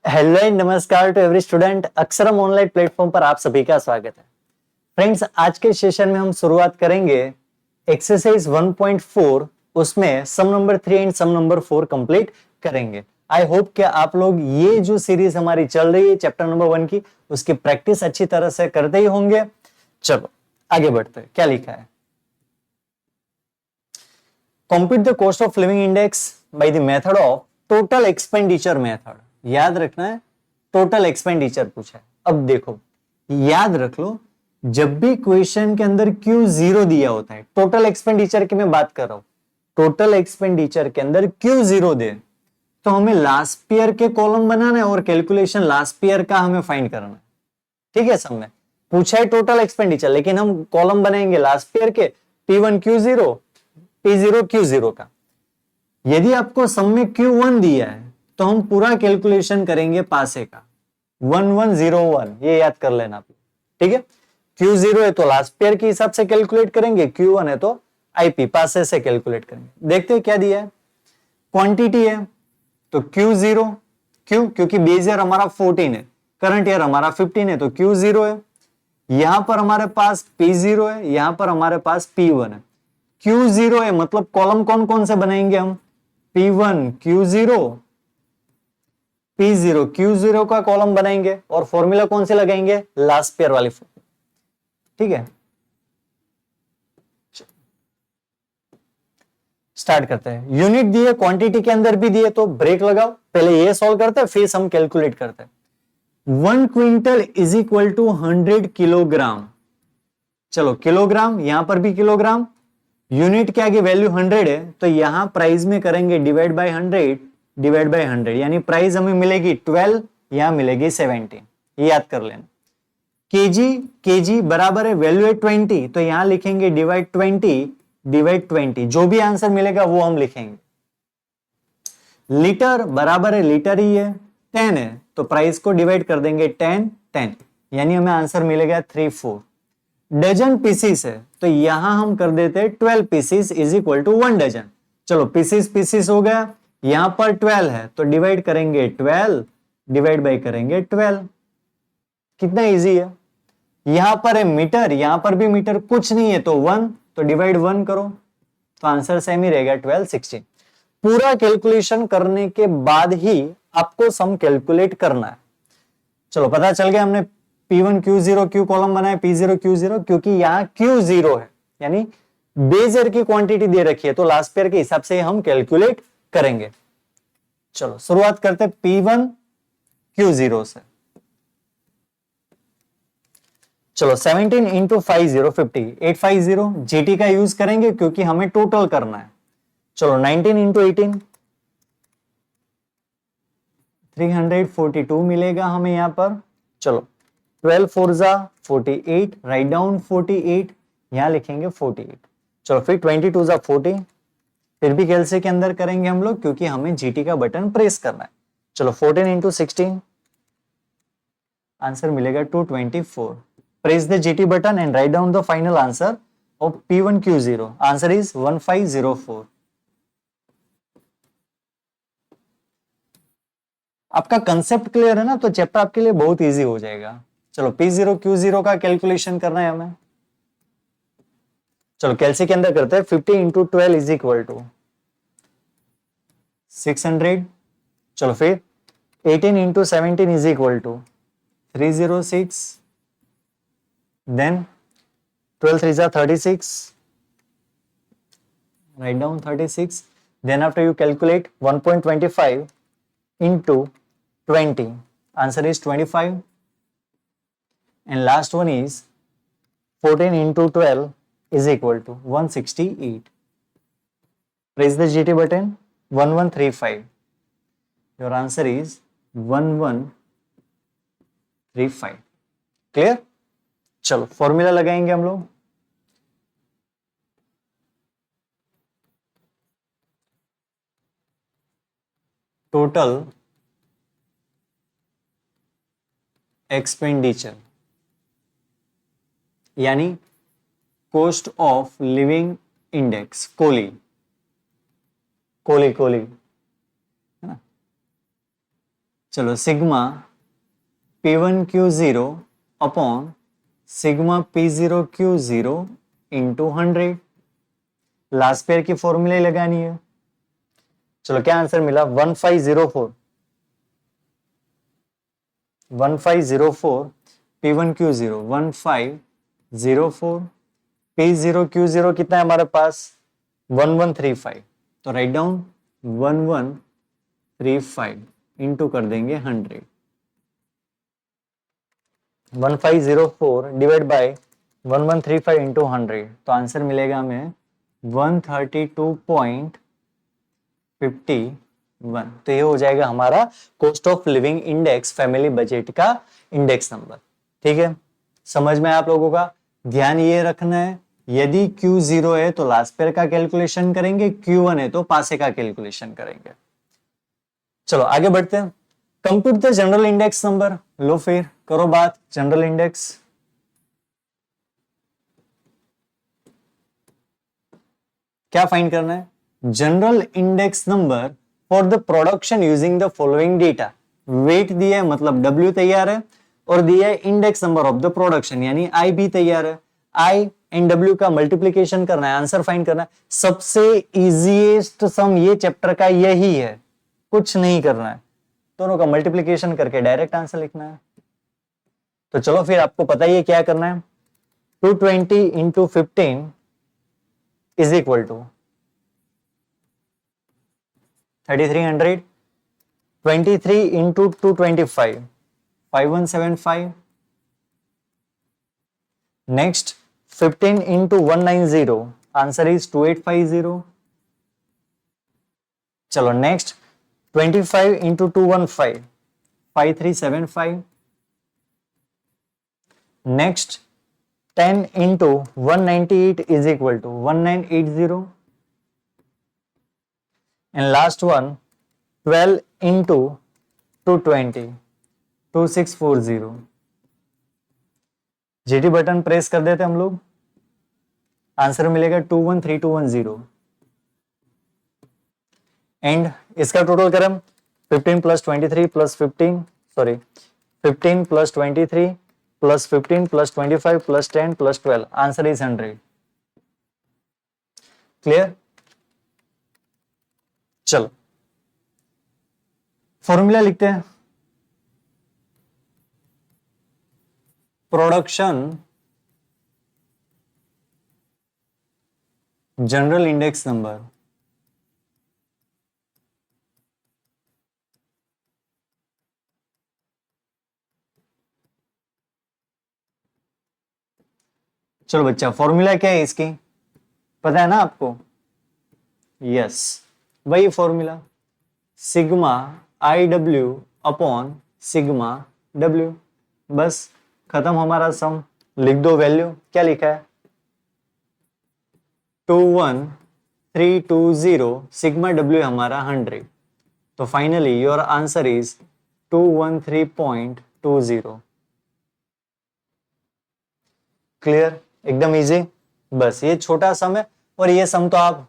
Hello and नमस्कार to every student. Aksharam online platform पर आप सभी का स्वागत है। फ्रेंड्स, आज के सेशन में हम शुरुआत करेंगे एक्सरसाइज 1.4, उसमें sum number 3 and sum number 4 complete करेंगे। आई होप कि आप लोग ये जो सीरीज हमारी चल रही है चैप्टर नंबर 1 की, उसकी प्रैक्टिस अच्छी तरह से करते ही होंगे। चलो आगे बढ़ते हैं। क्या लिखा है? Compute the cost of living index by the method of total expenditure method. याद रखना है, टोटल एक्सपेंडिचर पूछा है। अब देखो, याद रख लो, जब भी क्वेश्चन के अंदर Q0 दिया होता है, टोटल एक्सपेंडिचर की मैं बात कर रहा हूं, टोटल एक्सपेंडिचर के अंदर Q0 दे तो हमें लास्ट ईयर के कॉलम बनाना है और कैलकुलेशन लास्ट ईयर का हमें फाइंड करना है। ठीक है, समझ में पूछा है टोटल एक्सपेंडिचर, लेकिन हम कॉलम बनाएंगे लास्ट ईयर के P1 Q0 P0 Q0 का। यदि आपको सम में Q1 दिया है तो हम पूरा कैलकुलेशन करेंगे पासे का 1101, ये याद कर लेना आप। ठीक है, Q0 है तो लास्ट ईयर के हिसाब से कैलकुलेट करेंगे, Q1 है तो आईपी पासे से कैलकुलेट करेंगे। देखते हैं क्या दिया है। क्वांटिटी है तो Q0, क्यों? क्योंकि बेस ईयर हमारा 14 है, करंट ईयर हमारा 15 है, तो Q0 है। यहां पर हमारे पास P0 है, यहां पर हमारे पास P1 है। Q0 है मतलब कॉलम कौन कौन से बनाएंगे हम? P1 Q0 P0 Q0 का कॉलम बनाएंगे और फॉर्मूला कौन से लगाएंगे? लास्ट ईयर वाली। ठीक है, स्टार्ट करते हैं। यूनिट दिए, क्वांटिटी के अंदर भी दिए, तो ब्रेक लगाओ, पहले ये सॉल्व करते हैं फिर हम कैलकुलेट करते हैं। 1 quintal is equal to 100 kilogram. चलो किलोग्राम, यहां पर भी किलोग्राम, यूनिट के आगे वैल्यू 100 है तो यहां प्राइस में करेंगे डिवाइड बाय 100, डिवाइड बाय 100, यानी प्राइस हमें मिलेगी 12, यहां मिलेगी 17। ये याद कर लेना। केजी, केजी बराबर है वैल्यू है 20, तो यहां लिखेंगे डिवाइड 20, डिवाइड 20, जो भी आंसर मिलेगा वो हम लिखेंगे। लीटर बराबर है लीटर ही है, 10 है तो प्राइस को डिवाइड कर देंगे 10, 10, यानी हमें आंसर मिलेगा 3, 4। डजन पीसीस है तो यहां हम कर देते हैं 12 pieces is equal to 1 dozen. चलो पीसीस पीसीस हो गया, यहां पर 12 है तो डिवाइड करेंगे 12, डिवाइड बाय करेंगे 12। कितना इजी है। यहां पर है मीटर, यहां पर भी मीटर, कुछ नहीं है तो 1, तो डिवाइड 1 करो, तो आंसर सेम ही रहेगा 12, 16। पूरा कैलकुलेशन करने के बाद ही आपको सम कैलकुलेट करना है। चलो पता चल गया, हमने P1 Q0 Q कॉलम बनाया, P0 Q0, क्योंकि यहां Q0 है, यानी बेस ईयर की क्वांटिटी दे रखी है तो लास्ट ईयर के हिसाब से हम कैलकुलेट करेंगे। चलो शुरुआत करते हैं P1 Q0 से। चलो 17 इंटू 50, 50, 850 जीटी का यूज करेंगे क्योंकि हमें टोटल करना है। चलो 19 इंटू 18, 342 मिलेगा हमें यहां पर। चलो 12 4 जा 48, राइट डाउन 48, यहां लिखेंगे 48। चलो फिर 22 जा 40, फिर भी कैलसी के अंदर करेंगे हम लोग क्योंकि हमें जीटी का बटन प्रेस करना है। चलो 14 इंटू 16, आंसर मिलेगा 224। Press the GT button and write down the final answer of P1 Q0। Answer is 1504। आपका कंसेप्ट क्लियर है ना, तो चैप्टर आपके लिए बहुत इजी हो जाएगा। चलो P0 Q0 का कैलकुलेशन करना है हमें। चलो कैलसी के अंदर करते हैं। 50 इंटू 12 इज इक्वल टू 600। चलो फिर 18 into 17 is equal to 306, then 12 3 जा 36, write down 36, then after you calculate 1.25 into 20, answer is 25, and last one is 14 into 12 is equal to 168. Press the GT button, 1135. Your answer is 1135. Clear? चलो formula लगाएंगे हम लोग। Total expenditure यानी cost of living index, कोली, कोली कोली है ना। चलो sigma P1Q0 upon sigma P0Q0 into 100, Laspeyres की फॉर्मूले लगानी है। चलो क्या आंसर मिला, 1504 P1Q0 1504, P0Q0 कितना है हमारे पास 1135, तो राइट डाउन 1135 इंटू कर देंगे 100, 1504 डिवाइड बाय 1135 इंटू 100, तो आंसर मिलेगा हमें 132.51। तो ये हो जाएगा हमारा cost of living index family budget का इंडेक्स नंबर। ठीक है, समझ में आप लोगों का। ध्यान ये रखना है, यदि Q0 है तो लास्ट पेयर का कैलकुलेशन करेंगे, Q1 है तो पासे का कैलकुलेशन करेंगे। चलो आगे बढ़ते हैं। Compute the general index number. लो फिर करो बात जनरल इंडेक्स। क्या फाइंड करना है, general index number for the production using the following data. Weight दिया है मतलब W तैयार है, और दिया है index number of the production यानी I भी तैयार है। I एंड W का मल्टीप्लीकेशन करना है, आंसर फाइंड करना है। सबसे इजीएस्ट सम ये चैप्टर का यही है, कुछ नहीं करना है, दोनों का मल्टीप्लीकेशन करके डायरेक्ट आंसर लिखना है। तो चलो फिर आपको पता ही है क्या करना है, 220 into 15 is equal to 3300, 23 into 225 5175, next 15 into 190 answer is 2850। चलो next 25 into 215 5375, next 10 into 198 is equal to 1980, and last one 12 into 220 2640। GT button press कर देते हम लोग, आंसर मिलेगा 213210, एंड इसका टोटल करें 15 plus 23 plus 15 sorry 15 plus 23 plus 15 plus 25 plus 10 plus 12, answer is 100। Clear. चलो formula लिखते हैं, प्रोडक्शन जनरल इंडेक्स नंबर चलो बच्चा फॉर्मूला क्या है इसकी, पता है ना आपको, यस वही formula sigma IW upon sigma W। बस खत्म हमारा सम, लिख दो वैल्यू, क्या लिखा है 21320, सिग्मा W हमारा 100, तो finally your answer is 213.20। Clear, एकदम इजी। बस ये छोटा सम है, और ये सम तो आप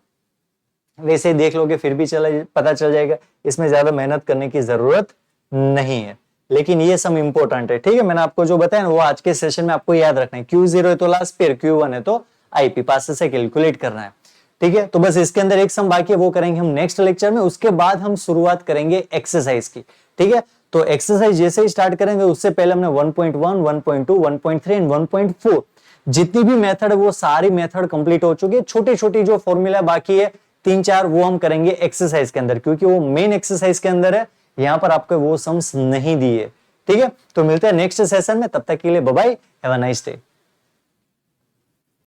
वैसे ही देख लोगे फिर भी पता चल जाएगा, इसमें ज्यादा मेहनत करने की जरूरत नहीं है, लेकिन ये सम इंपॉर्टेंट है। ठीक है, मैंने आपको जो बताया ना वो आज के सेशन में आपको याद रखना है। Q0 है तो लास्ट पेयर, Q1 है तो IP पास से कैलकुलेट करना है। ठीक है, तो बस इसके अंदर एक सम बाकी है, वो करेंगे हम नेक्स्ट लेक्चर में, उसके बाद हम शुरुआत करेंगे एक्सरसाइज की। ठीक है, तो एक्सरसाइज जैसे ही स्टार्ट करेंगे उससे पहले हमने 1.1, 1.2, 1.3 एंड 1.4 जितनी भी मेथड है वो सारी मेथड कंप्लीट हो चुकी है। छोटी छोटी जो फॉर्मूला बाकी है 3-4 वो हम करेंगे एक्सरसाइज के अंदर, क्योंकि वो मेन एक्सरसाइज के अंदर है, यहां पर आपको वो सम्स नहीं दिए। ठीक है, तो मिलते हैं नेक्स्ट सेशन में, तब तक के लिए bye bye, have a nice day.